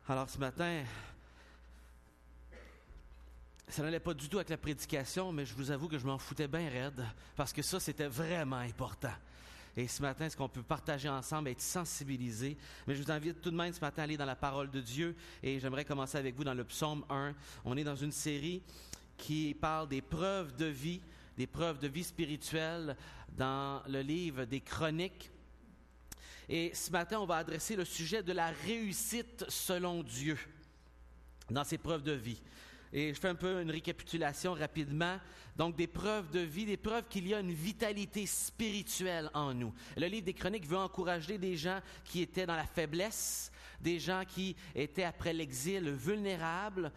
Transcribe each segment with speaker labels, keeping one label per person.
Speaker 1: Alors ce matin, ça n'allait pas du tout avec la prédication, mais je vous avoue que je m'en foutais bien raide, parce que ça, c'était vraiment important. Et ce matin, ce qu'on peut partager ensemble, être sensibilisé. Mais je vous invite tout de même ce matin à aller dans la parole de Dieu. Et j'aimerais commencer avec vous dans le psaume 1. On est dans une série qui parle des preuves de vie spirituelle dans le livre des Chroniques. Et ce matin, on va adresser le sujet de la réussite selon Dieu dans ces preuves de vie. Et je fais un peu une récapitulation rapidement. Donc, des preuves de vie, des preuves qu'il y a une vitalité spirituelle en nous. Le livre des Chroniques veut encourager des gens qui étaient dans la faiblesse, des gens qui étaient après l'exil vulnérables,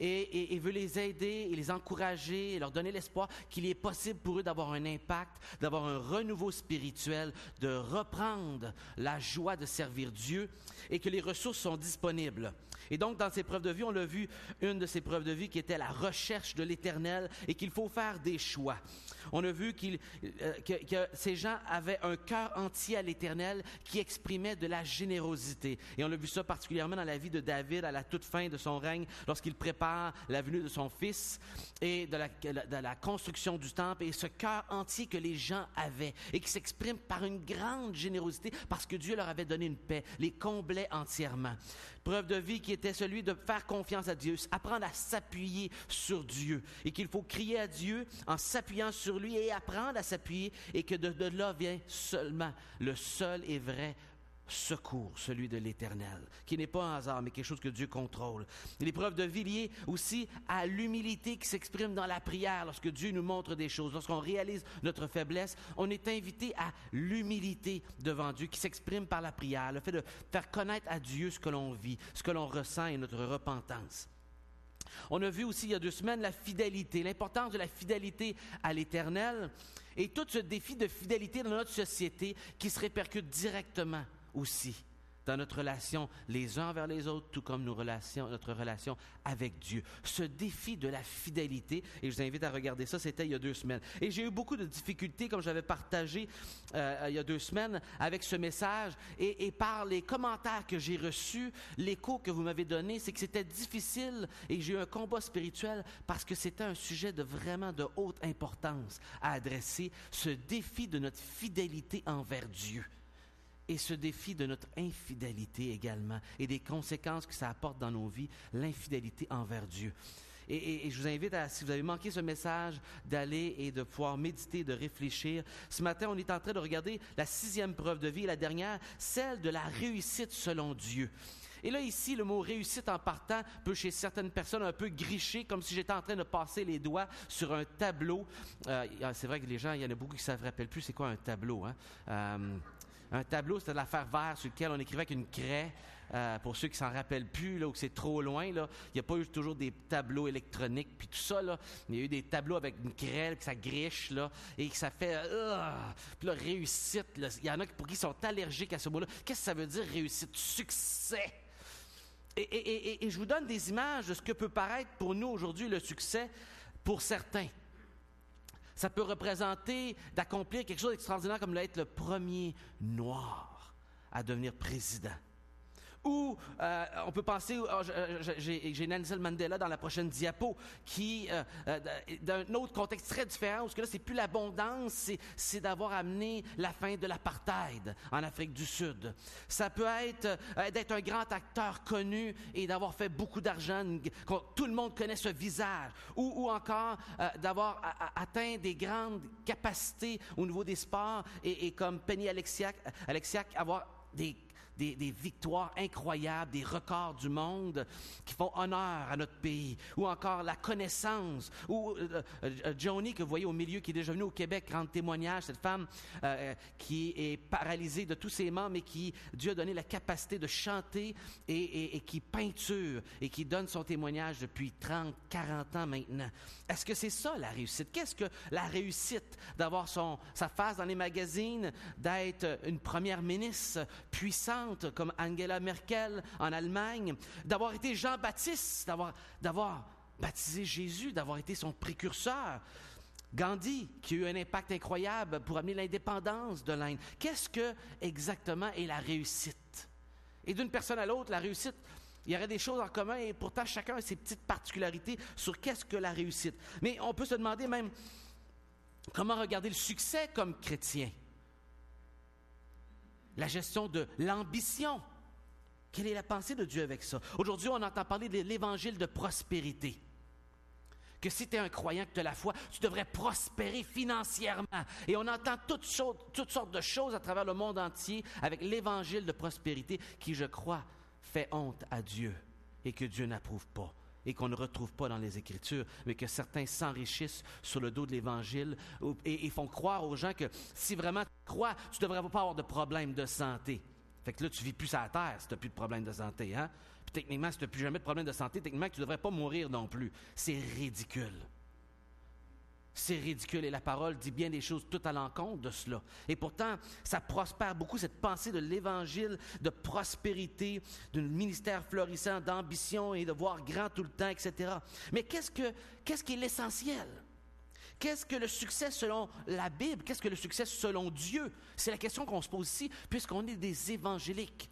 Speaker 1: et veut les aider et les encourager et leur donner l'espoir qu'il est possible pour eux d'avoir un impact, d'avoir un renouveau spirituel, de reprendre la joie de servir Dieu et que les ressources sont disponibles. Et donc, dans ces preuves de vie, on l'a vu, une de ces preuves de vie qui était la recherche de l'Éternel et qu'il faut faire des choix. On a vu que ces gens avaient un cœur entier à l'Éternel qui exprimait de la générosité. Et on a vu ça particulièrement dans la vie de David à la toute fin de son règne, lorsqu'il prépare la venue de son fils et de la construction du temple. Et ce cœur entier que les gens avaient et qui s'exprime par une grande générosité parce que Dieu leur avait donné une paix, les comblait entièrement. Preuve de vie qui était celui de faire confiance à Dieu, apprendre à s'appuyer sur Dieu et qu'il faut crier à Dieu en s'appuyant sur lui et apprendre à s'appuyer et que de là vient seulement le seul et vrai secours, celui de l'Éternel, qui n'est pas un hasard, mais quelque chose que Dieu contrôle. Et les preuves de vie liées aussi à l'humilité qui s'exprime dans la prière lorsque Dieu nous montre des choses. Lorsqu'on réalise notre faiblesse, on est invité à l'humilité devant Dieu qui s'exprime par la prière, le fait de faire connaître à Dieu ce que l'on vit, ce que l'on ressent et notre repentance. On a vu aussi il y a 2 semaines la fidélité, l'importance de la fidélité à l'Éternel et tout ce défi de fidélité dans notre société qui se répercute directement aussi dans notre relation les uns envers les autres, tout comme notre relation avec Dieu. Ce défi de la fidélité, et je vous invite à regarder ça, c'était il y a 2 semaines. Et j'ai eu beaucoup de difficultés, comme j'avais partagé il y a 2 semaines, avec ce message, et par les commentaires que j'ai reçus, l'écho que vous m'avez donné, c'est que c'était difficile, et j'ai eu un combat spirituel, parce que c'était un sujet vraiment de haute importance à adresser, ce défi de notre fidélité envers Dieu. Et ce défi de notre infidélité également, et des conséquences que ça apporte dans nos vies, l'infidélité envers Dieu. Et je vous invite, si vous avez manqué ce message, d'aller et de pouvoir méditer, de réfléchir. Ce matin, on est en train de regarder la 6e preuve de vie, la dernière, celle de la réussite selon Dieu. Et là, ici, le mot « réussite » en partant peut, chez certaines personnes, un peu gricher, comme si j'étais en train de passer les doigts sur un tableau. C'est vrai que les gens, il y en a beaucoup qui ne se rappellent plus c'est quoi un tableau, hein? Un tableau, c'était de l'affaire vert sur lequel on écrivait avec une craie. Pour ceux qui s'en rappellent plus, là, ou que c'est trop loin, là, il n'y a pas eu toujours des tableaux électroniques, puis tout ça, là. Il y a eu des tableaux avec une craie, que ça griche, là, et que ça fait... Puis là, réussite, là, il y en a pour qui sont allergiques à ce mot-là. Qu'est-ce que ça veut dire, réussite? Succès! Et je vous donne des images de ce que peut paraître pour nous aujourd'hui le succès pour certains. Ça peut représenter d'accomplir quelque chose d'extraordinaire comme d'être le premier noir à devenir président. Ou on peut penser, j'ai Nelson Mandela dans la prochaine diapo, qui, d'un autre contexte très différent, parce que là, c'est plus l'abondance, c'est d'avoir amené la fin de l'apartheid en Afrique du Sud. Ça peut être d'être un grand acteur connu et d'avoir fait beaucoup d'argent, tout le monde connaît ce visage. Ou encore d'avoir atteint des grandes capacités au niveau des sports et comme Penny Alexiak, avoir des victoires incroyables, des records du monde qui font honneur à notre pays. Ou encore la connaissance. Ou Joni, que vous voyez au milieu, qui est déjà venue au Québec, rendre témoignage, cette femme qui est paralysée de tous ses membres, mais qui Dieu a donné la capacité de chanter et qui peinture et qui donne son témoignage depuis 30, 40 ans maintenant. Est-ce que c'est ça la réussite? Qu'est-ce que la réussite? D'avoir sa face dans les magazines, d'être une première ministre puissante comme Angela Merkel en Allemagne, d'avoir été Jean-Baptiste, d'avoir baptisé Jésus, d'avoir été son précurseur. Gandhi, qui a eu un impact incroyable pour amener l'indépendance de l'Inde. Qu'est-ce que exactement est la réussite? Et d'une personne à l'autre, la réussite Il y aurait des choses en commun et pourtant chacun a ses petites particularités sur qu'est-ce que la réussite. Mais on peut se demander même comment regarder le succès comme chrétien. La gestion de l'ambition. Quelle est la pensée de Dieu avec ça? Aujourd'hui, on entend parler de l'évangile de prospérité. Que si tu es un croyant, que tu as la foi, tu devrais prospérer financièrement. Et on entend toutes sortes de choses à travers le monde entier avec l'évangile de prospérité qui, je crois, fait honte à Dieu et que Dieu n'approuve pas et qu'on ne retrouve pas dans les Écritures, mais que certains s'enrichissent sur le dos de l'Évangile et font croire aux gens que si vraiment tu crois, tu ne devrais pas avoir de problème de santé. Fait que là, tu ne vis plus sur la terre si tu n'as plus de problème de santé, hein? Puis techniquement, si tu n'as plus jamais de problème de santé, techniquement, tu ne devrais pas mourir non plus. C'est ridicule. C'est ridicule et la parole dit bien des choses tout à l'encontre de cela. Et pourtant, ça prospère beaucoup, cette pensée de l'évangile, de prospérité, d'un ministère florissant, d'ambition et de voir grand tout le temps, etc. Mais qu'est-ce qui est l'essentiel? Qu'est-ce que le succès selon la Bible? Qu'est-ce que le succès selon Dieu? C'est la question qu'on se pose ici, puisqu'on est des évangéliques.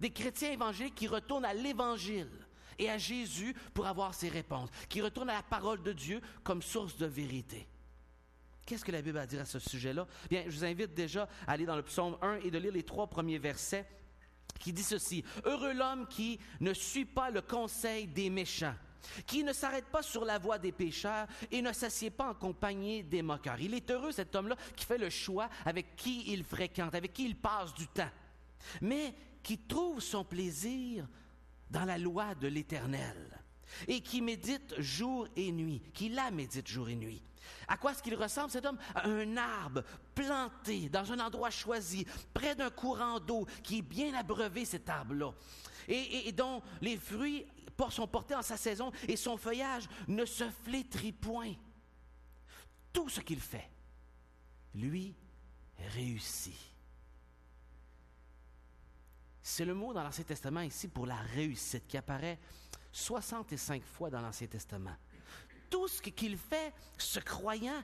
Speaker 1: Des chrétiens évangéliques qui retournent à l'Évangile et à Jésus pour avoir ses réponses, qui retournent à la parole de Dieu comme source de vérité. Qu'est-ce que la Bible a à dire à ce sujet-là? Bien, je vous invite déjà à aller dans le psaume 1 et de lire les 3 premiers versets qui dit ceci. « Heureux l'homme qui ne suit pas le conseil des méchants, qui ne s'arrête pas sur la voie des pécheurs et ne s'assied pas en compagnie des moqueurs. » Il est heureux, cet homme-là, qui fait le choix avec qui il fréquente, avec qui il passe du temps, mais qui trouve son plaisir dans la loi de l'Éternel et qui médite jour et nuit, qui la médite jour et nuit. À quoi est-ce qu'il ressemble, cet homme? À un arbre planté dans un endroit choisi, près d'un courant d'eau qui est bien abreuvé, cet arbre-là, et dont les fruits sont portés en sa saison et son feuillage ne se flétrit point. Tout ce qu'il fait, lui, réussit. C'est le mot dans l'Ancien Testament ici pour la réussite qui apparaît 65 fois dans l'Ancien Testament. Tout ce qu'il fait, ce croyant,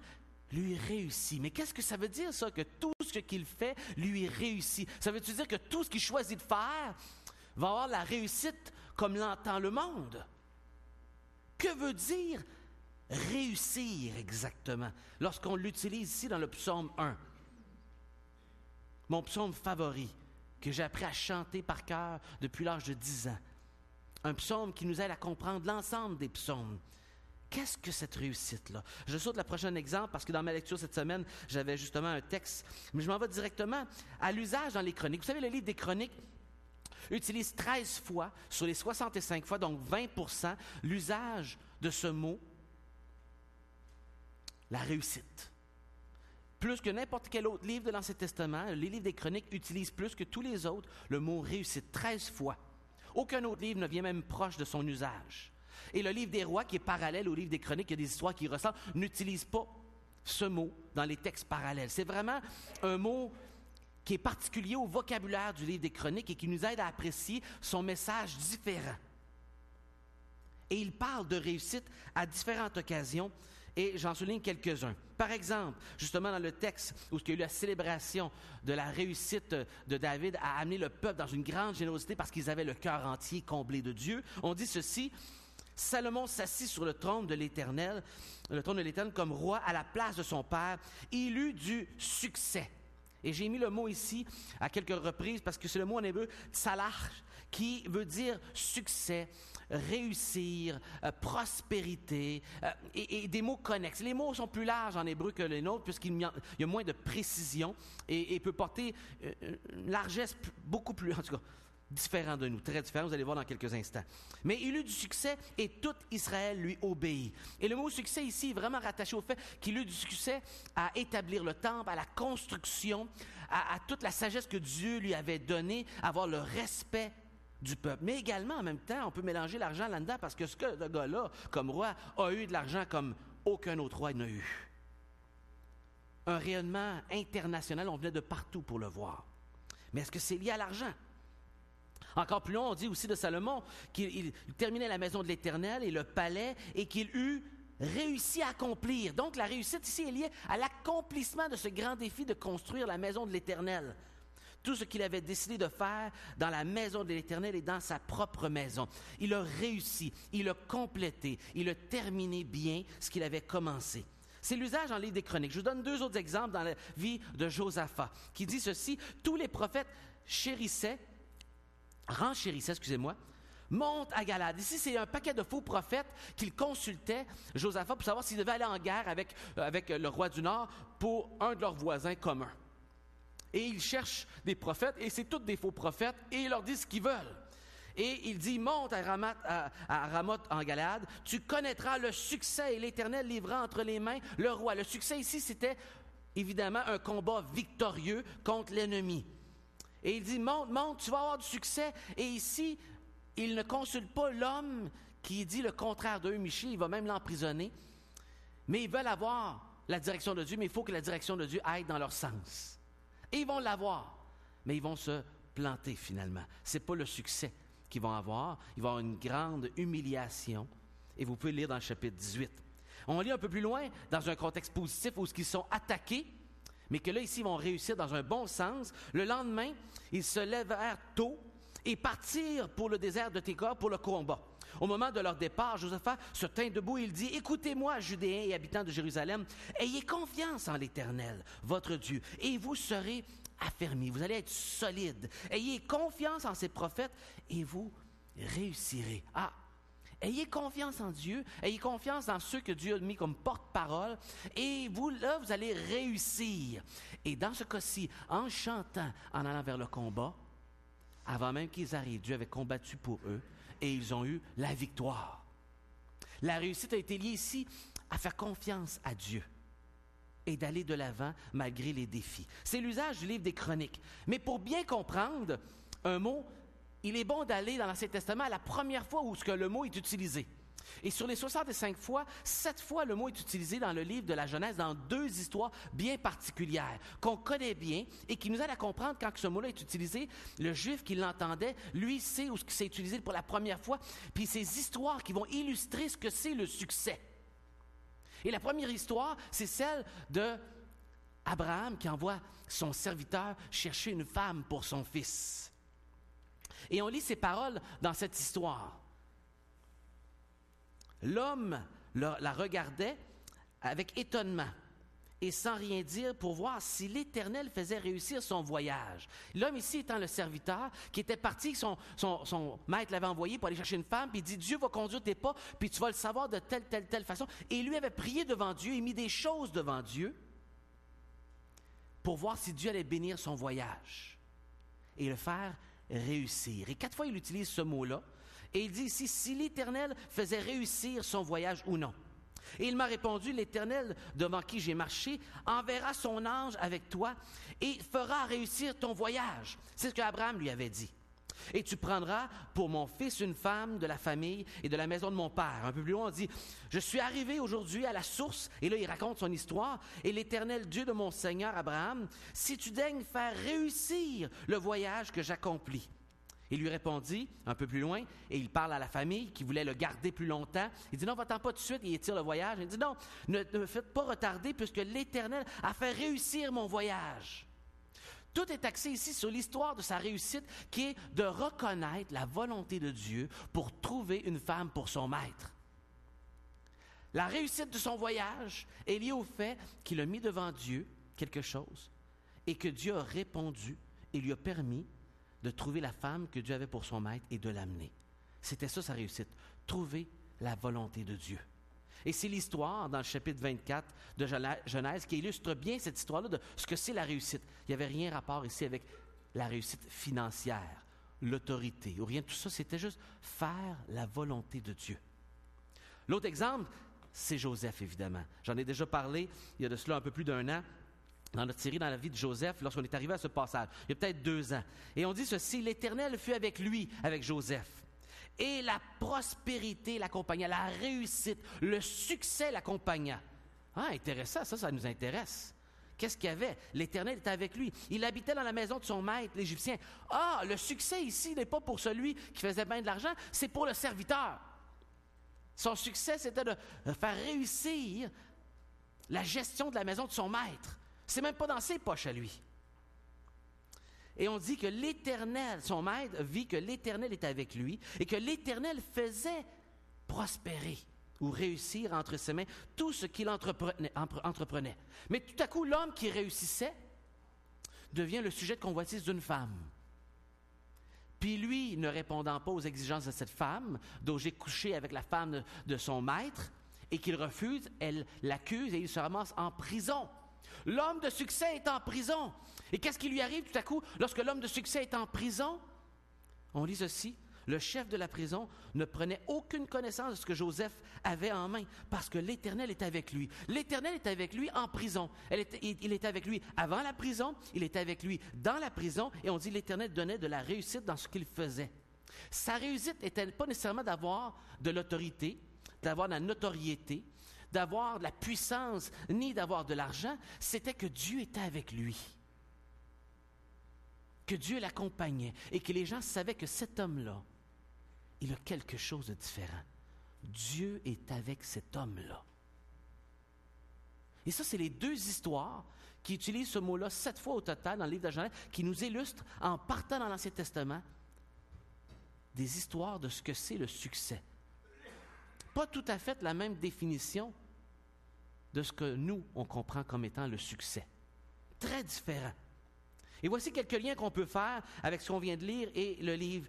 Speaker 1: lui réussit. Mais qu'est-ce que ça veut dire ça, que tout ce qu'il fait, lui réussit? Ça veut-tu dire que tout ce qu'il choisit de faire va avoir la réussite comme l'entend le monde? Que veut dire réussir exactement lorsqu'on l'utilise ici dans le psaume 1? Mon psaume favori, que j'ai appris à chanter par cœur depuis l'âge de 10 ans. Un psaume qui nous aide à comprendre l'ensemble des psaumes. Qu'est-ce que cette réussite-là? Je saute le prochain exemple parce que dans ma lecture cette semaine, j'avais justement un texte, mais je m'en vais directement à l'usage dans les chroniques. Vous savez, le livre des chroniques utilise 13 fois sur les 65 fois, donc 20%, l'usage de ce mot, la réussite. Plus que n'importe quel autre livre de l'Ancien Testament, les livres des chroniques utilisent plus que tous les autres le mot réussite, 13 fois. Aucun autre livre ne vient même proche de son usage. Et le livre des rois, qui est parallèle au livre des chroniques, il y a des histoires qui ressemblent, n'utilise pas ce mot dans les textes parallèles. C'est vraiment un mot qui est particulier au vocabulaire du livre des chroniques et qui nous aide à apprécier son message différent. Et il parle de réussite à différentes occasions, et j'en souligne quelques-uns. Par exemple, justement dans le texte où il y a eu la célébration de la réussite de David à amener le peuple dans une grande générosité parce qu'ils avaient le cœur entier comblé de Dieu, on dit ceci: Salomon s'assit sur le trône de l'Éternel comme roi à la place de son père, il eut du succès. Et j'ai mis le mot ici à quelques reprises parce que c'est le mot en hébreu tsalach qui veut dire succès, réussir, prospérité et des mots connexes. Les mots sont plus larges en hébreu que les nôtres puisqu'il y a moins de précision et peut porter une largesse beaucoup plus, en tout cas, différent de nous, très différent, vous allez voir dans quelques instants. Mais il eut du succès et tout Israël lui obéit. Et le mot succès ici est vraiment rattaché au fait qu'il eut du succès à établir le temple, à la construction, à toute la sagesse que Dieu lui avait donnée, à avoir le respect du peuple. Mais également, en même temps, on peut mélanger l'argent là-dedans parce que ce que ce gars-là, comme roi, a eu de l'argent comme aucun autre roi n'a eu. Un rayonnement international, on venait de partout pour le voir. Mais est-ce que c'est lié à l'argent? Encore plus loin, on dit aussi de Salomon qu'il terminait la maison de l'Éternel et le palais et qu'il eut réussi à accomplir. Donc la réussite ici est liée à l'accomplissement de ce grand défi de construire la maison de l'Éternel. tout ce qu'il avait décidé de faire dans la maison de l'Éternel et dans sa propre maison. Il a réussi, il a complété, il a terminé bien ce qu'il avait commencé. C'est l'usage dans le livre des Chroniques. Je vous donne 2 autres exemples dans la vie de Josaphat, qui dit ceci: tous les prophètes renchérissaient, monte à Galade. Ici, c'est un paquet de faux prophètes qu'il consultait, Josaphat, pour savoir s'il devait aller en guerre avec le roi du Nord pour un de leurs voisins communs. Et il cherche des prophètes, et c'est tous des faux prophètes, et il leur dit ce qu'ils veulent. Et il dit: monte à Ramoth en Galade, tu connaîtras le succès, et l'Éternel livrera entre les mains le roi. Le succès ici, c'était évidemment un combat victorieux contre l'ennemi. Et il dit: monte, tu vas avoir du succès. Et ici, il ne consulte pas l'homme qui dit le contraire d'eux, Michée, il va même l'emprisonner. Mais ils veulent avoir la direction de Dieu, mais il faut que la direction de Dieu aille dans leur sens. Et ils vont l'avoir, mais ils vont se planter finalement. Ce n'est pas le succès qu'ils vont avoir. Ils vont avoir une grande humiliation. Et vous pouvez lire dans le chapitre 18. On lit un peu plus loin, dans un contexte positif, où ils sont attaqués, mais que là, ici, ils vont réussir dans un bon sens. Le lendemain, ils se lèvèrent tôt et partirent pour le désert de Tékor pour le combat. Au moment de leur départ, Josaphat se tint debout et il dit: écoutez-moi, Judéens et habitants de Jérusalem, ayez confiance en l'Éternel, votre Dieu, et vous serez affermis, vous allez être solides. Ayez confiance en ses prophètes et vous réussirez. Ayez confiance en Dieu, ayez confiance dans ceux que Dieu a mis comme porte-parole, et vous, là, vous allez réussir. Et dans ce cas-ci, en chantant, en allant vers le combat, avant même qu'ils arrivent, Dieu avait combattu pour eux, et ils ont eu la victoire. La réussite a été liée ici à faire confiance à Dieu et d'aller de l'avant malgré les défis. C'est l'usage du livre des Chroniques. Mais pour bien comprendre un mot, il est bon d'aller dans l'Ancien Testament à la première fois où le mot est utilisé. Et sur les 65 fois, 7 fois le mot est utilisé dans le livre de la Genèse, dans 2 histoires bien particulières, qu'on connaît bien et qui nous aident à comprendre quand ce mot-là est utilisé. Le Juif qui l'entendait, lui, sait où c'est utilisé pour la première fois, puis ces histoires qui vont illustrer ce que c'est le succès. Et la première histoire, c'est celle d'Abraham qui envoie son serviteur chercher une femme pour son fils. Et on lit ces paroles dans cette histoire. L'homme la regardait avec étonnement et sans rien dire pour voir si l'Éternel faisait réussir son voyage. L'homme ici étant le serviteur qui était parti, son maître l'avait envoyé pour aller chercher une femme, puis il dit: Dieu va conduire tes pas, puis tu vas le savoir de telle façon. Et lui avait prié devant Dieu et mis des choses devant Dieu pour voir si Dieu allait bénir son voyage et le faire réussir. Et 4 fois, il utilise ce mot-là. Et il dit ici: si l'Éternel faisait réussir son voyage ou non. Et il m'a répondu: l'Éternel devant qui j'ai marché enverra son ange avec toi et fera réussir ton voyage. C'est ce qu'Abraham lui avait dit. Et tu prendras pour mon fils une femme de la famille et de la maison de mon père. Un peu plus loin, on dit: je suis arrivé aujourd'hui à la source. Et là, il raconte son histoire. Et l'Éternel Dieu de mon Seigneur Abraham, si tu daignes faire réussir le voyage que j'accomplis. Il lui répondit, un peu plus loin, et il parle à la famille qui voulait le garder plus longtemps. Il dit: non, va-t'en pas tout de suite, et il étire le voyage. Il dit: non, ne me faites pas retarder, puisque l'Éternel a fait réussir mon voyage. Tout est axé ici sur l'histoire de sa réussite, qui est de reconnaître la volonté de Dieu pour trouver une femme pour son maître. La réussite de son voyage est liée au fait qu'il a mis devant Dieu quelque chose, et que Dieu a répondu et lui a permis de trouver la femme que Dieu avait pour son maître et de l'amener. C'était ça sa réussite, trouver la volonté de Dieu. Et c'est l'histoire, dans le chapitre 24 de Genèse, qui illustre bien cette histoire-là de ce que c'est la réussite. Il n'y avait rien rapport ici avec la réussite financière, l'autorité, ou rien de tout ça. C'était juste faire la volonté de Dieu. L'autre exemple, c'est Joseph, évidemment. J'en ai déjà parlé il y a de cela un peu plus d'1 an, dans notre série dans la vie de Joseph, lorsqu'on est arrivé à ce passage, il y a peut-être 2 ans. Et on dit ceci: l'Éternel fut avec lui, avec Joseph. Et la prospérité l'accompagna, la réussite, le succès l'accompagna. Intéressant, ça nous intéresse. Qu'est-ce qu'il y avait? L'Éternel était avec lui. Il habitait dans la maison de son maître, l'Égyptien. Le succès ici n'est pas pour celui qui faisait bien de l'argent, c'est pour le serviteur. Son succès, c'était de faire réussir la gestion de la maison de son maître. C'est même pas dans ses poches à lui. Et on dit que l'Éternel, son maître, vit que l'Éternel est avec lui et que l'Éternel faisait prospérer ou réussir entre ses mains tout ce qu'il entreprenait. Mais tout à coup, l'homme qui réussissait devient le sujet de convoitise d'une femme. Puis lui, ne répondant pas aux exigences de cette femme, dont j'ai couché avec la femme de son maître, et qu'il refuse, elle l'accuse et il se ramasse en prison. L'homme de succès est en prison. Et qu'est-ce qui lui arrive tout à coup lorsque l'homme de succès est en prison? On lit ceci. Le chef de la prison ne prenait aucune connaissance de ce que Joseph avait en main parce que l'Éternel était avec lui. L'Éternel était avec lui en prison. Il était avec lui avant la prison, il était avec lui dans la prison et on dit que l'Éternel donnait de la réussite dans ce qu'il faisait. Sa réussite n'était pas nécessairement d'avoir de l'autorité, d'avoir de la notoriété, d'avoir de la puissance, ni d'avoir de l'argent. C'était que Dieu était avec lui. Que Dieu l'accompagnait et que les gens savaient que cet homme-là, il a quelque chose de différent. Dieu est avec cet homme-là. Et ça, c'est les deux histoires qui utilisent ce mot-là 7 fois au total dans le livre de Genèse, qui nous illustrent, en partant dans l'Ancien Testament, des histoires de ce que c'est le succès. Pas tout à fait la même définition de ce que nous, on comprend comme étant le succès. Très différent. Et voici quelques liens qu'on peut faire avec ce qu'on vient de lire et le livre.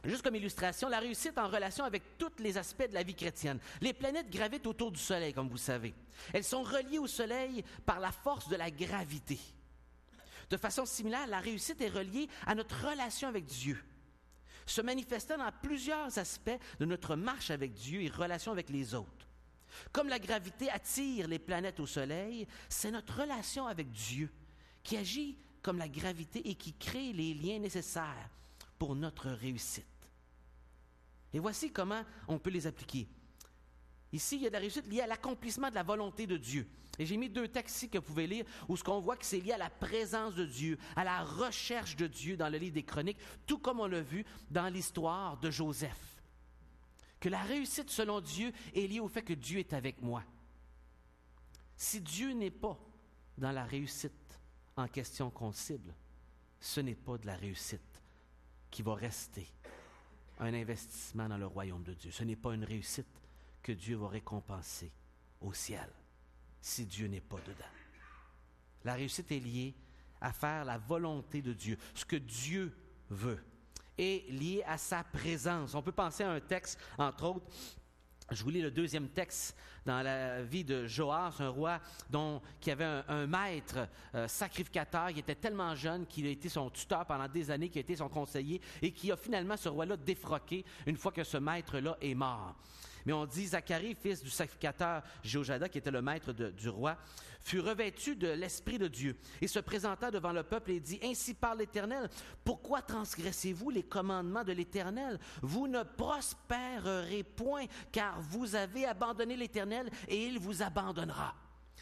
Speaker 1: Juste comme illustration, la réussite en relation avec tous les aspects de la vie chrétienne. Les planètes gravitent autour du Soleil, comme vous savez. Elles sont reliées au Soleil par la force de la gravité. De façon similaire, la réussite est reliée à notre relation avec Dieu, se manifestant dans plusieurs aspects de notre marche avec Dieu et relation avec les autres. Comme la gravité attire les planètes au Soleil, c'est notre relation avec Dieu qui agit comme la gravité et qui crée les liens nécessaires pour notre réussite. Et voici comment on peut les appliquer. Ici, il y a de la réussite liée à l'accomplissement de la volonté de Dieu. Et j'ai mis 2 textes ici que vous pouvez lire où ce qu'on voit que c'est lié à la présence de Dieu, à la recherche de Dieu dans le livre des Chroniques, tout comme on l'a vu dans l'histoire de Joseph. Que la réussite selon Dieu est liée au fait que Dieu est avec moi. Si Dieu n'est pas dans la réussite en question qu'on cible, ce n'est pas de la réussite qui va rester un investissement dans le royaume de Dieu. Ce n'est pas une réussite que Dieu va récompenser au ciel si Dieu n'est pas dedans. La réussite est liée à faire la volonté de Dieu, ce que Dieu veut, et liée à sa présence. On peut penser à un texte, entre autres, je vous lis le 2e texte dans la vie de Joas, un roi qui avait un maître sacrificateur. Il était tellement jeune qu'il a été son tuteur pendant des années, qui a été son conseiller et qui a finalement ce roi-là défroqué une fois que ce maître-là est mort. Mais on dit, Zacharie, fils du sacrificateur Jéhoiada, qui était le maître du roi, fut revêtu de l'Esprit de Dieu et se présenta devant le peuple et dit, « Ainsi parle l'Éternel, pourquoi transgressez-vous les commandements de l'Éternel? Vous ne prospérerez point, car vous avez abandonné l'Éternel et il vous abandonnera. »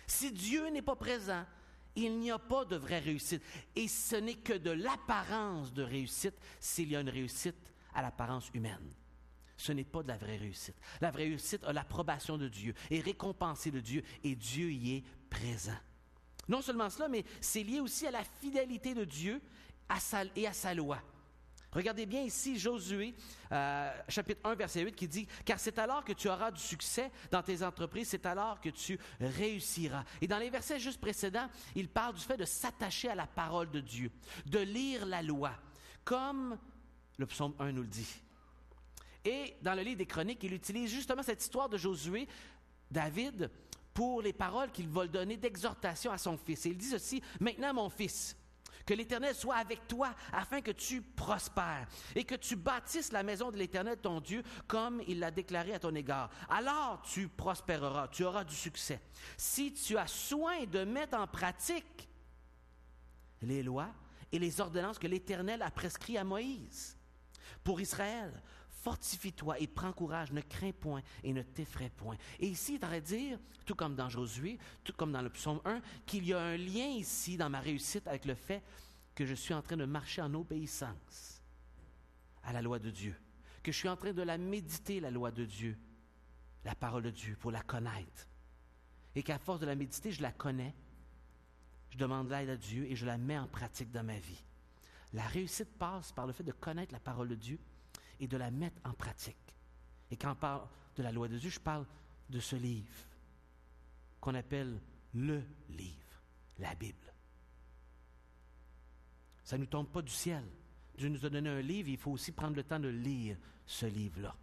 Speaker 1: Si Dieu n'est pas présent, il n'y a pas de vraie réussite. Et ce n'est que de l'apparence de réussite s'il y a une réussite à l'apparence humaine. Ce n'est pas de la vraie réussite. La vraie réussite a l'approbation de Dieu, est récompensée de Dieu et Dieu y est présent. Non seulement cela, mais c'est lié aussi à la fidélité de Dieu et à sa loi. Regardez bien ici Josué, chapitre 1, verset 8, qui dit « Car c'est alors que tu auras du succès dans tes entreprises, c'est alors que tu réussiras. » Et dans les versets juste précédents, il parle du fait de s'attacher à la parole de Dieu, de lire la loi, comme le psaume 1 nous le dit. Et dans le livre des Chroniques, il utilise justement cette histoire de Josué, David, pour les paroles qu'il va donner d'exhortation à son fils. Et il dit ceci, « Maintenant, mon fils, que l'Éternel soit avec toi afin que tu prospères et que tu bâtisses la maison de l'Éternel, ton Dieu, comme il l'a déclaré à ton égard. Alors tu prospéreras, tu auras du succès. Si tu as soin de mettre en pratique les lois et les ordonnances que l'Éternel a prescrites à Moïse pour Israël, fortifie-toi et prends courage, ne crains point et ne t'effraie point. » Et ici, il est en train de dire, tout comme dans Josué, tout comme dans le psaume 1, qu'il y a un lien ici dans ma réussite avec le fait que je suis en train de marcher en obéissance à la loi de Dieu, que je suis en train de la méditer, la loi de Dieu, la parole de Dieu, pour la connaître. Et qu'à force de la méditer, je la connais, je demande l'aide à Dieu et je la mets en pratique dans ma vie. La réussite passe par le fait de connaître la parole de Dieu et de la mettre en pratique. Et quand on parle de la loi de Dieu, je parle de ce livre qu'on appelle le livre, la Bible. Ça ne nous tombe pas du ciel. Dieu nous a donné un livre, il faut aussi prendre le temps de lire ce livre-là.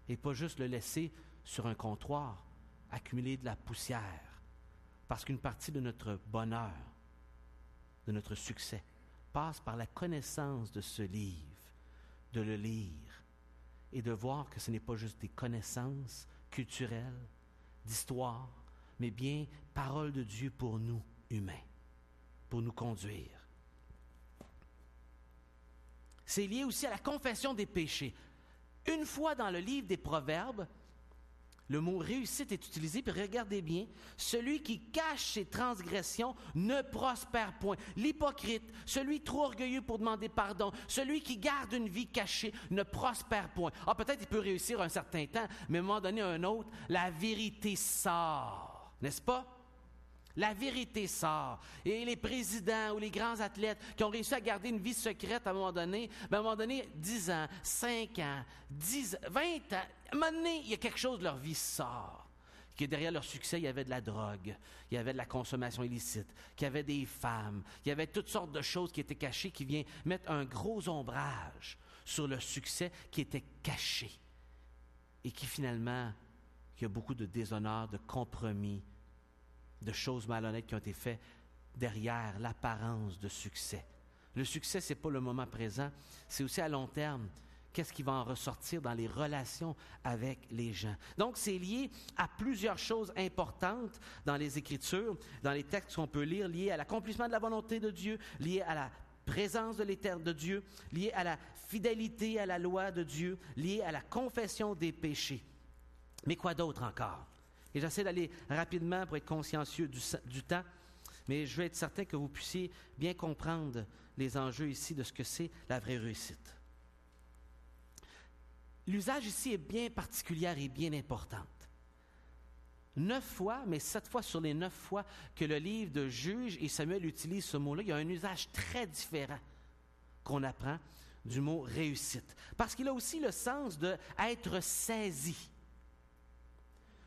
Speaker 1: Et pas juste le laisser sur un comptoir, accumuler de la poussière. Parce qu'une partie de notre bonheur, de notre succès, passe par la connaissance de ce livre, de le lire et de voir que ce n'est pas juste des connaissances culturelles, d'histoire, mais bien parole de Dieu pour nous, humains, pour nous conduire. C'est lié aussi à la confession des péchés. Une fois dans le livre des Proverbes, le mot « réussite » est utilisé, puis regardez bien, celui qui cache ses transgressions ne prospère point. L'hypocrite, celui trop orgueilleux pour demander pardon, celui qui garde une vie cachée ne prospère point. Ah, peut-être il peut réussir un certain temps, mais à un moment donné, un autre, la vérité sort, n'est-ce pas? La vérité sort. Et les présidents ou les grands athlètes qui ont réussi à garder une vie secrète à un moment donné, 10 ans, 5 ans, 10, 20 ans, à un moment donné, il y a quelque chose de leur vie sort. Que derrière leur succès, il y avait de la drogue, il y avait de la consommation illicite, qu'il y avait des femmes, il y avait toutes sortes de choses qui étaient cachées, qui viennent mettre un gros ombrage sur le succès qui était caché. Et qui finalement, il y a beaucoup de déshonneur, de compromis, de choses malhonnêtes qui ont été faites derrière l'apparence de succès. Le succès, ce n'est pas le moment présent, c'est aussi à long terme. Qu'est-ce qui va en ressortir dans les relations avec les gens? Donc, c'est lié à plusieurs choses importantes dans les Écritures, dans les textes qu'on peut lire, liés à l'accomplissement de la volonté de Dieu, liés à la présence de l'éternel de Dieu, liés à la fidélité à la loi de Dieu, liés à la confession des péchés. Mais quoi d'autre encore? Et j'essaie d'aller rapidement pour être consciencieux du temps, mais je veux être certain que vous puissiez bien comprendre les enjeux ici de ce que c'est la vraie réussite. L'usage ici est bien particulière et bien importante. 9 fois, mais 7 fois sur les 9 fois que le livre de Juges et Samuel utilise ce mot-là, il y a un usage très différent qu'on apprend du mot réussite. Parce qu'il a aussi le sens d'être saisi,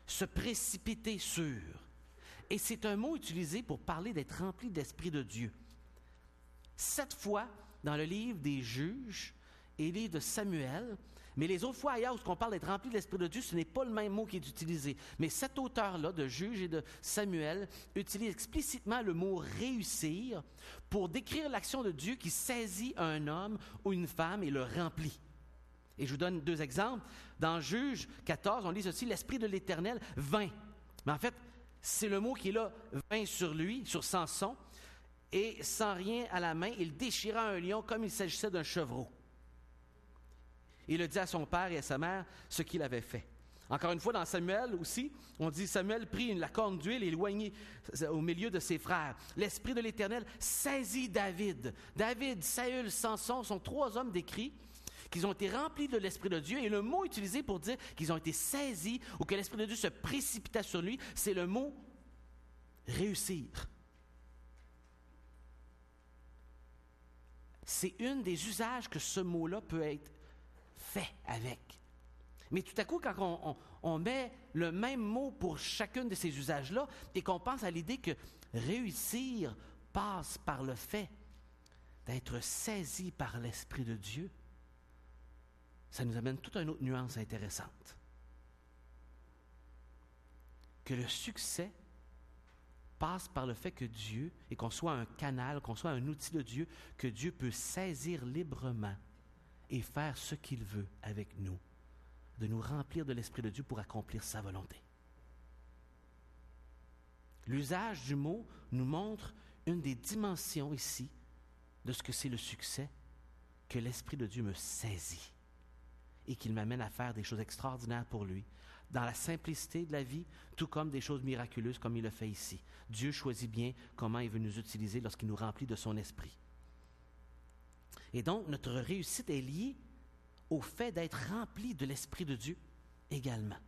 Speaker 1: se précipiter sur. Et c'est un mot utilisé pour parler d'être rempli d'Esprit de Dieu. 7 fois dans le livre des Juges et le livre de Samuel, mais les autres fois ailleurs où on parle d'être rempli de l'Esprit de Dieu, ce n'est pas le même mot qui est utilisé. Mais cet auteur-là de Juges et de Samuel utilise explicitement le mot « réussir » pour décrire l'action de Dieu qui saisit un homme ou une femme et le remplit. Et je vous donne 2 exemples. Dans Juges 14, on lit ceci, « L'Esprit de l'Éternel vint ». Mais en fait, c'est le mot qui est là, « vint sur lui », sur Samson, et sans rien à la main, il déchira un lion comme il s'agissait d'un chevreau. Il a dit à son père et à sa mère ce qu'il avait fait. Encore une fois, dans Samuel aussi, on dit Samuel prit la corne d'huile et éloigné au milieu de ses frères. L'Esprit de l'Éternel saisit David. David, Saül, Samson sont 3 hommes décrits qu'ils ont été remplis de l'Esprit de Dieu. Et le mot utilisé pour dire qu'ils ont été saisis ou que l'Esprit de Dieu se précipita sur lui, c'est le mot réussir. C'est un des usages que ce mot-là peut être fait avec. Mais tout à coup, quand on met le même mot pour chacun de ces usages-là et qu'on pense à l'idée que réussir passe par le fait d'être saisi par l'Esprit de Dieu, ça nous amène toute une autre nuance intéressante. Que le succès passe par le fait que Dieu, et qu'on soit un canal, qu'on soit un outil de Dieu, que Dieu peut saisir librement et faire ce qu'il veut avec nous, de nous remplir de l'Esprit de Dieu pour accomplir sa volonté. L'usage du mot nous montre une des dimensions ici de ce que c'est le succès, que l'Esprit de Dieu me saisit et qu'il m'amène à faire des choses extraordinaires pour lui, dans la simplicité de la vie, tout comme des choses miraculeuses comme il le fait ici. Dieu choisit bien comment il veut nous utiliser lorsqu'il nous remplit de son esprit. Et donc, notre réussite est liée au fait d'être rempli de l'Esprit de Dieu également.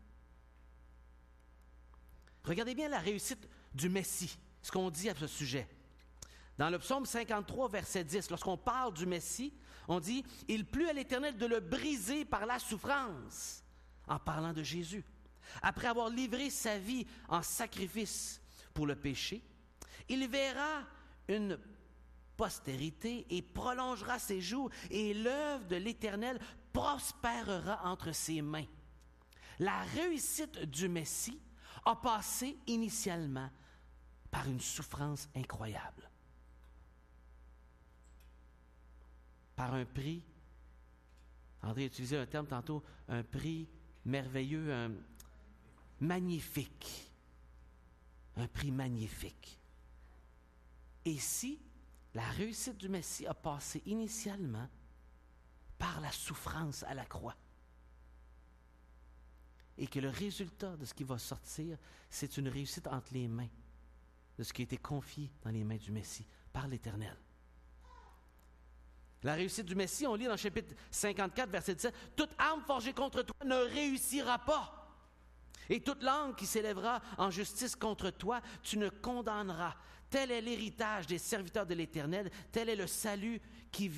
Speaker 1: Regardez bien la réussite du Messie, ce qu'on dit à ce sujet. Dans le psaume 53, verset 10, lorsqu'on parle du Messie, on dit « Il plut à l'Éternel de le briser par la souffrance », en parlant de Jésus. Après avoir livré sa vie en sacrifice pour le péché, il verra une postérité et prolongera ses jours, et l'œuvre de l'Éternel prospérera entre ses mains. La réussite du Messie a passé initialement par une souffrance incroyable. Par un prix, André a utilisé un terme tantôt, un prix merveilleux, magnifique. Un prix magnifique. Et si la réussite du Messie a passé initialement par la souffrance à la croix, et que le résultat de ce qui va sortir, c'est une réussite entre les mains de ce qui a été confié dans les mains du Messie par l'Éternel. La réussite du Messie, on lit dans le chapitre 54, verset 17, « Toute arme forgée contre toi ne réussira pas, et toute langue qui s'élèvera en justice contre toi, tu ne condamneras. Tel est l'héritage des serviteurs de l'Éternel, tel est le salut qui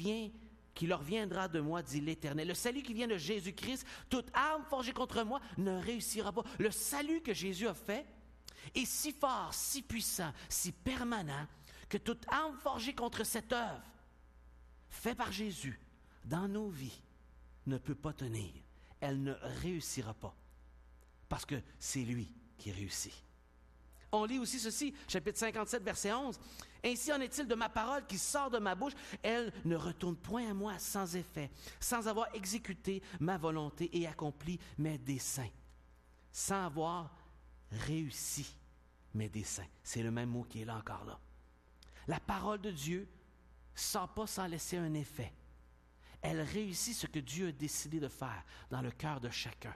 Speaker 1: leur viendra de moi, dit l'Éternel. Le salut qui vient de Jésus-Christ, toute arme forgée contre moi ne réussira pas. » Le salut que Jésus a fait est si fort, si puissant, si permanent, que toute arme forgée contre cette œuvre, faite par Jésus, dans nos vies, ne peut pas tenir. Elle ne réussira pas, parce que c'est lui qui réussit. On lit aussi ceci, chapitre 57, verset 11. « Ainsi en est-il de ma parole qui sort de ma bouche, elle ne retourne point à moi sans effet, sans avoir exécuté ma volonté et accompli mes desseins. » Sans avoir réussi mes desseins. C'est le même mot qui est là encore là. La parole de Dieu ne sort pas sans laisser un effet. Elle réussit ce que Dieu a décidé de faire dans le cœur de chacun.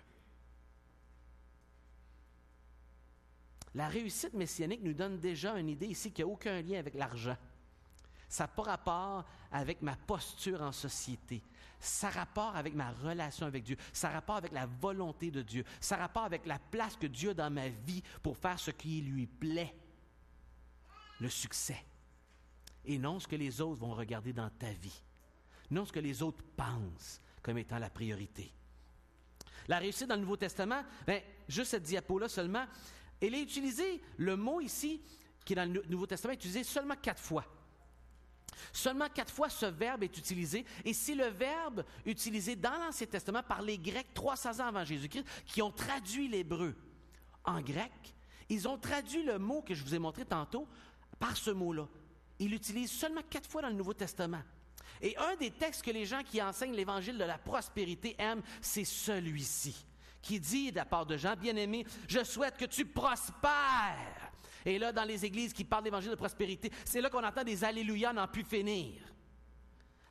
Speaker 1: La réussite messianique nous donne déjà une idée ici qui n'a aucun lien avec l'argent. Ça n'a pas rapport avec ma posture en société. Ça a rapport avec ma relation avec Dieu. Ça a rapport avec la volonté de Dieu. Ça a rapport avec la place que Dieu a dans ma vie pour faire ce qui lui plaît. Le succès. Et non ce que les autres vont regarder dans ta vie. Non ce que les autres pensent comme étant la priorité. La réussite dans le Nouveau Testament, juste cette diapo-là seulement, elle est utilisée, le mot ici, qui est dans le Nouveau Testament, est utilisé seulement 4 fois. Seulement 4 fois ce verbe est utilisé, et c'est le verbe utilisé dans l'Ancien Testament par les Grecs 300 ans avant Jésus-Christ, qui ont traduit l'hébreu en grec. Ils ont traduit le mot que je vous ai montré tantôt par ce mot-là. Ils l'utilisent seulement 4 fois dans le Nouveau Testament. Et un des textes que les gens qui enseignent l'Évangile de la prospérité aiment, c'est celui-ci, qui dit de la part de Jean, « Bien-aimé, je souhaite que tu prospères. » Et là, dans les églises qui parlent d'évangile de prospérité, c'est là qu'on entend des « Alléluia » n'en plus finir.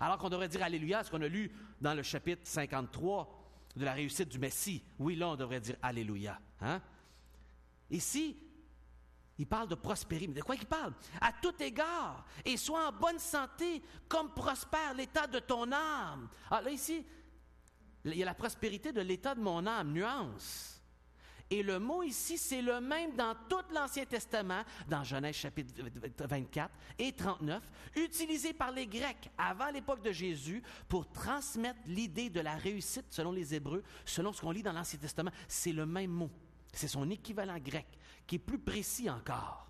Speaker 1: Alors qu'on devrait dire « Alléluia », ce qu'on a lu dans le chapitre 53 de la réussite du Messie. Oui, là, on devrait dire « Alléluia ». Hein? Ici, il parle de prospérer. Mais de quoi il parle? « À tout égard, et sois en bonne santé, comme prospère l'état de ton âme. » Alors là, ici, il y a la prospérité de l'état de mon âme, nuance. Et le mot ici, c'est le même dans tout l'Ancien Testament, dans Genèse chapitre 24 et 39, utilisé par les Grecs avant l'époque de Jésus pour transmettre l'idée de la réussite selon les Hébreux, selon ce qu'on lit dans l'Ancien Testament. C'est le même mot. C'est son équivalent grec, qui est plus précis encore.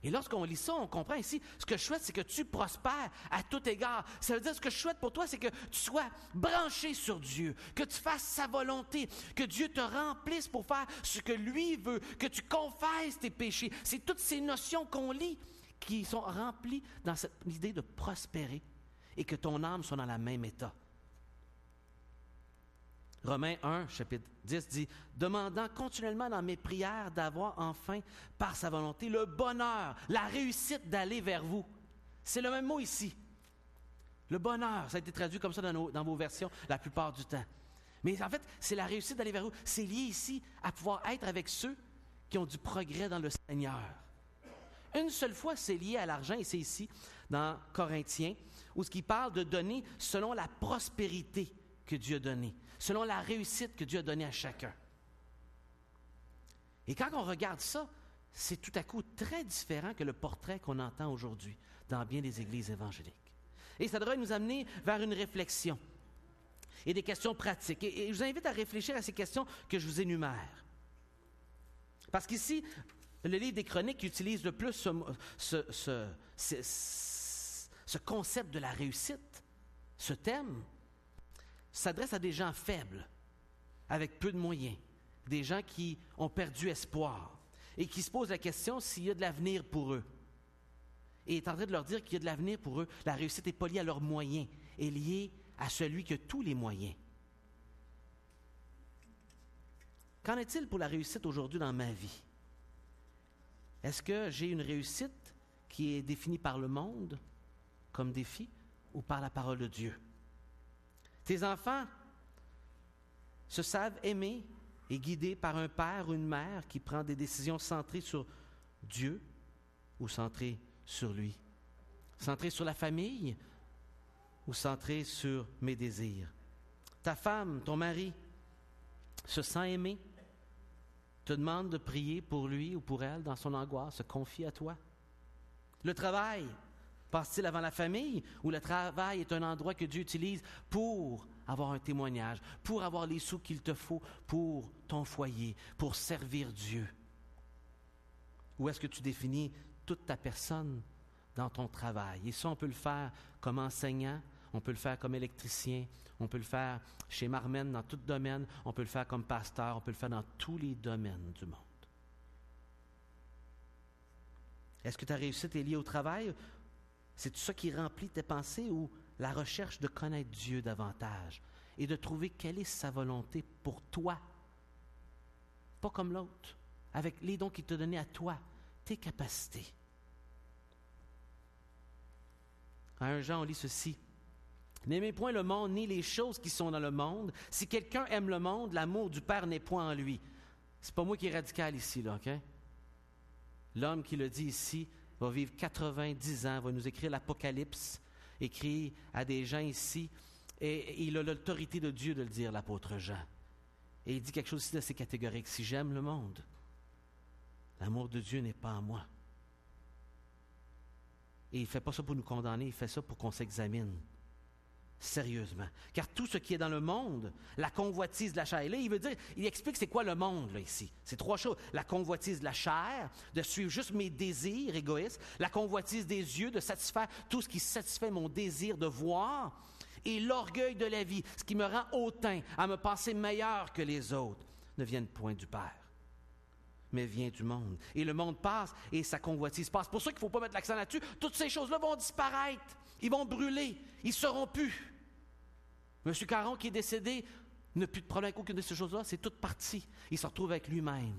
Speaker 1: Et lorsqu'on lit ça, on comprend ici, ce que je souhaite, c'est que tu prospères à tout égard. Ça veut dire, ce que je souhaite pour toi, c'est que tu sois branché sur Dieu, que tu fasses sa volonté, que Dieu te remplisse pour faire ce que lui veut, que tu confesses tes péchés. C'est toutes ces notions qu'on lit qui sont remplies dans cette idée de prospérer et que ton âme soit dans le même état. Romains 1, chapitre 10 dit « Demandant continuellement dans mes prières d'avoir enfin, par sa volonté, le bonheur, la réussite d'aller vers vous. » C'est le même mot ici. Le bonheur, ça a été traduit comme ça dans vos versions la plupart du temps. Mais en fait, c'est la réussite d'aller vers vous. C'est lié ici à pouvoir être avec ceux qui ont du progrès dans le Seigneur. Une seule fois, c'est lié à l'argent, et c'est ici, dans Corinthiens, où ce qui parle de donner selon la prospérité que Dieu a donnée, selon la réussite que Dieu a donnée à chacun. Et quand on regarde ça, c'est tout à coup très différent que le portrait qu'on entend aujourd'hui dans bien des églises évangéliques. Et ça devrait nous amener vers une réflexion et des questions pratiques. Et je vous invite à réfléchir à ces questions que je vous énumère. Parce qu'ici, le livre des Chroniques utilise le plus ce concept de la réussite, ce thème, s'adresse à des gens faibles, avec peu de moyens, des gens qui ont perdu espoir et qui se posent la question s'il y a de l'avenir pour eux. Et il est en train de leur dire qu'il y a de l'avenir pour eux. La réussite n'est pas liée à leurs moyens, elle est liée à celui qui a tous les moyens. Qu'en est-il pour la réussite aujourd'hui dans ma vie? Est-ce que j'ai une réussite qui est définie par le monde comme défi ou par la parole de Dieu? Tes enfants se savent aimer et guidés par un père ou une mère qui prend des décisions centrées sur Dieu ou centrées sur lui? Centrées sur la famille ou centrées sur mes désirs? Ta femme, ton mari, se sent aimé, te demande de prier pour lui ou pour elle dans son angoisse, se confie à toi? Le travail, passe-t-il avant la famille ou le travail est un endroit que Dieu utilise pour avoir un témoignage, pour avoir les sous qu'il te faut pour ton foyer, pour servir Dieu? Ou est-ce que tu définis toute ta personne dans ton travail? Et ça, on peut le faire comme enseignant, on peut le faire comme électricien, on peut le faire chez Marmen dans tout domaine, on peut le faire comme pasteur, on peut le faire dans tous les domaines du monde. Est-ce que ta réussite est liée au travail? C'est tout ça qui remplit tes pensées ou la recherche de connaître Dieu davantage et de trouver quelle est sa volonté pour toi? Pas comme l'autre, avec les dons qu'il t'a donnés à toi, tes capacités. À 1 Jean, on lit ceci. N'aimez point le monde ni les choses qui sont dans le monde. Si quelqu'un aime le monde, l'amour du Père n'est point en lui. C'est pas moi qui est radical ici, là, OK? L'homme qui le dit ici va vivre 90 ans, va nous écrire l'Apocalypse, écrit à des gens ici, et il a l'autorité de Dieu de le dire, l'apôtre Jean. Et il dit quelque chose ici d'assez catégorique. Si j'aime le monde, l'amour de Dieu n'est pas en moi. Et il ne fait pas ça pour nous condamner, il fait ça pour qu'on s'examine sérieusement. Car tout ce qui est dans le monde, la convoitise de la chair. Et là, il explique c'est quoi le monde, là, ici. C'est 3 choses. La convoitise de la chair, de suivre juste mes désirs égoïstes. La convoitise des yeux, de satisfaire tout ce qui satisfait mon désir de voir. Et l'orgueil de la vie, ce qui me rend hautain, à me penser meilleur que les autres, ne viennent point du Père, mais vient du monde. Et le monde passe et sa convoitise passe. C'est pour ça qu'il ne faut pas mettre l'accent là-dessus. Toutes ces choses-là vont disparaître. Ils vont brûler. Ils ne seront plus. M. Caron, qui est décédé, n'a plus de problème avec aucune de ces choses-là. C'est toute partie. Il se retrouve avec lui-même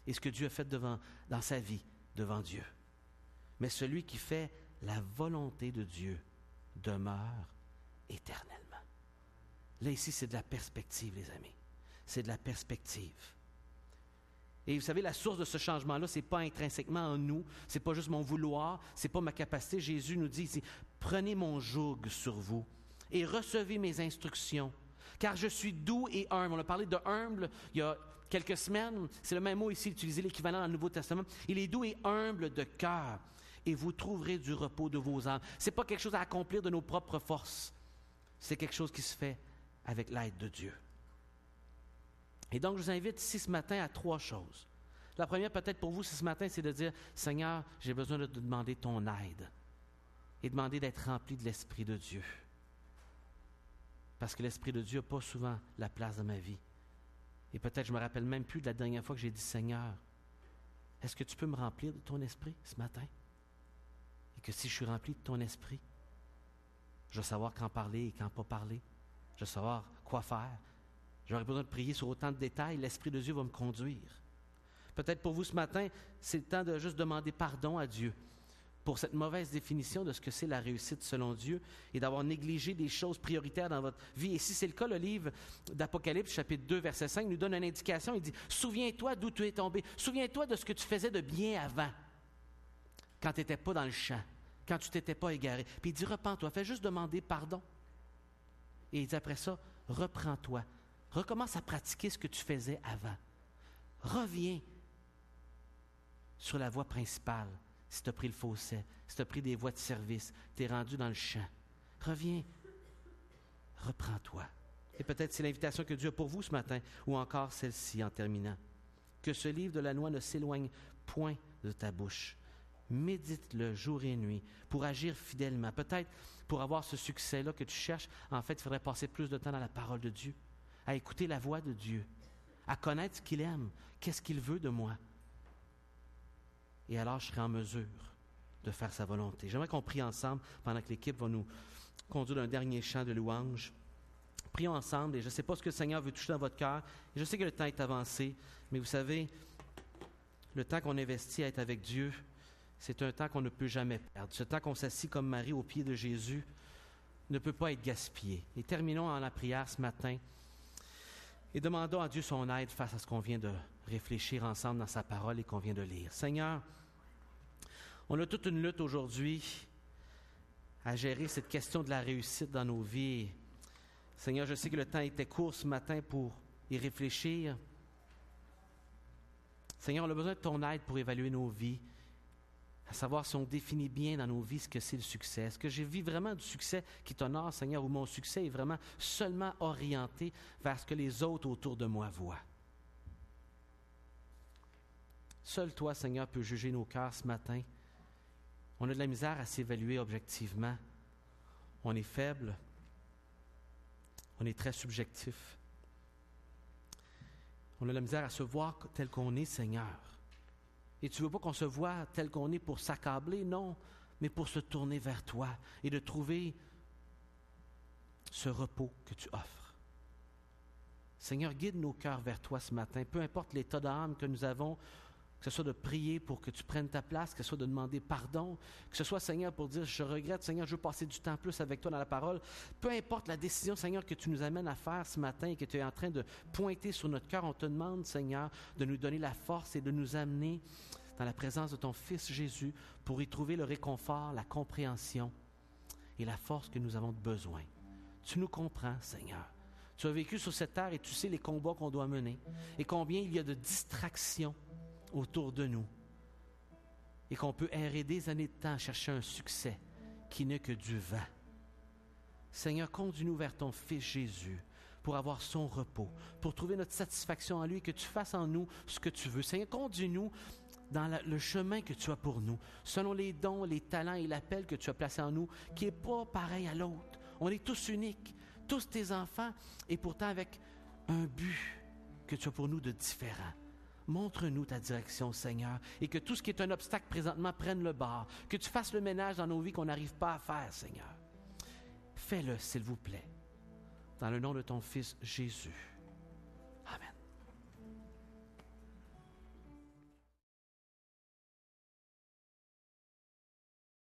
Speaker 1: et ce que Dieu a fait dans sa vie, devant Dieu. Mais celui qui fait la volonté de Dieu demeure éternellement. Là, ici, c'est de la perspective, les amis. C'est de la perspective. Et vous savez, la source de ce changement-là, ce n'est pas intrinsèquement en nous, ce n'est pas juste mon vouloir, ce n'est pas ma capacité. Jésus nous dit ici, prenez mon joug sur vous et recevez mes instructions, car je suis doux et humble. On a parlé de humble il y a quelques semaines, c'est le même mot ici, utilisé l'équivalent dans le Nouveau Testament. Il est doux et humble de cœur, et vous trouverez du repos de vos âmes. Ce n'est pas quelque chose à accomplir de nos propres forces, c'est quelque chose qui se fait avec l'aide de Dieu. Et donc, je vous invite ici ce matin à 3 choses. La première, peut-être pour vous, ce matin, c'est de dire, Seigneur, j'ai besoin de te demander ton aide et demander d'être rempli de l'Esprit de Dieu. Parce que l'Esprit de Dieu n'a pas souvent la place dans ma vie. Et peut-être, je ne me rappelle même plus de la dernière fois que j'ai dit, Seigneur, est-ce que tu peux me remplir de ton Esprit ce matin? Et que si je suis rempli de ton Esprit, je vais savoir quand parler et quand pas parler. Je vais savoir quoi faire. J'aurais besoin de prier sur autant de détails. L'Esprit de Dieu va me conduire. Peut-être pour vous ce matin, c'est le temps de juste demander pardon à Dieu pour cette mauvaise définition de ce que c'est la réussite selon Dieu et d'avoir négligé des choses prioritaires dans votre vie. Et si c'est le cas, le livre d'Apocalypse, chapitre 2, verset 5, nous donne une indication. Il dit, souviens-toi d'où tu es tombé. Souviens-toi de ce que tu faisais de bien avant, quand tu n'étais pas dans le champ, quand tu ne t'étais pas égaré. Puis il dit, repens-toi, fais juste demander pardon. Et il dit après ça, reprends-toi. Recommence à pratiquer ce que tu faisais avant. Reviens sur la voie principale, si tu as pris le fausset, si tu as pris des voies de service, tu es rendu dans le champ. Reviens, reprends-toi. Et peut-être c'est l'invitation que Dieu a pour vous ce matin, ou encore celle-ci en terminant. Que ce livre de la loi ne s'éloigne point de ta bouche. Médite-le jour et nuit pour agir fidèlement. Peut-être pour avoir ce succès-là que tu cherches, en fait, il faudrait passer plus de temps dans la parole de Dieu, à écouter la voix de Dieu, à connaître ce qu'il aime, qu'est-ce qu'il veut de moi. Et alors, je serai en mesure de faire sa volonté. J'aimerais qu'on prie ensemble pendant que l'équipe va nous conduire d'un dernier chant de louange. Prions ensemble et je ne sais pas ce que le Seigneur veut toucher dans votre cœur. Et je sais que le temps est avancé, mais vous savez, le temps qu'on investit à être avec Dieu, c'est un temps qu'on ne peut jamais perdre. Ce temps qu'on s'assit comme Marie au pied de Jésus ne peut pas être gaspillé. Et terminons en la prière ce matin et demandons à Dieu son aide face à ce qu'on vient de réfléchir ensemble dans sa parole et qu'on vient de lire. Seigneur, on a toute une lutte aujourd'hui à gérer cette question de la réussite dans nos vies. Seigneur, je sais que le temps était court ce matin pour y réfléchir. Seigneur, on a besoin de ton aide pour évaluer nos vies, à savoir si on définit bien dans nos vies ce que c'est le succès. Est-ce que j'ai vu vraiment du succès qui t'honore, Seigneur, ou mon succès est vraiment seulement orienté vers ce que les autres autour de moi voient? Seul toi, Seigneur, peux juger nos cœurs ce matin. On a de la misère à s'évaluer objectivement. On est faible. On est très subjectif. On a de la misère à se voir tel qu'on est, Seigneur. Et tu ne veux pas qu'on se voie tel qu'on est pour s'accabler, non, mais pour se tourner vers toi et de trouver ce repos que tu offres. Seigneur, guide nos cœurs vers toi ce matin, peu importe l'état d'âme que nous avons, que ce soit de prier pour que tu prennes ta place, que ce soit de demander pardon, que ce soit, Seigneur, pour dire « Je regrette, Seigneur, je veux passer du temps plus avec toi dans la parole ». Peu importe la décision, Seigneur, que tu nous amènes à faire ce matin et que tu es en train de pointer sur notre cœur, on te demande, Seigneur, de nous donner la force et de nous amener dans la présence de ton Fils Jésus pour y trouver le réconfort, la compréhension et la force que nous avons besoin. Tu nous comprends, Seigneur. Tu as vécu sur cette terre et tu sais les combats qu'on doit mener et combien il y a de distractions autour de nous et qu'on peut errer des années de temps à chercher un succès qui n'est que du vent. Seigneur, conduis-nous vers ton Fils Jésus pour avoir son repos, pour trouver notre satisfaction en lui, que tu fasses en nous ce que tu veux. Seigneur, conduis-nous dans le chemin que tu as pour nous, selon les dons, les talents et l'appel que tu as placé en nous, qui n'est pas pareil à l'autre. On est tous uniques, tous tes enfants, et pourtant avec un but que tu as pour nous de différent. Montre-nous ta direction, Seigneur, et que tout ce qui est un obstacle présentement prenne le bord, que tu fasses le ménage dans nos vies qu'on n'arrive pas à faire, Seigneur. Fais-le, s'il vous plaît, dans le nom de ton Fils Jésus.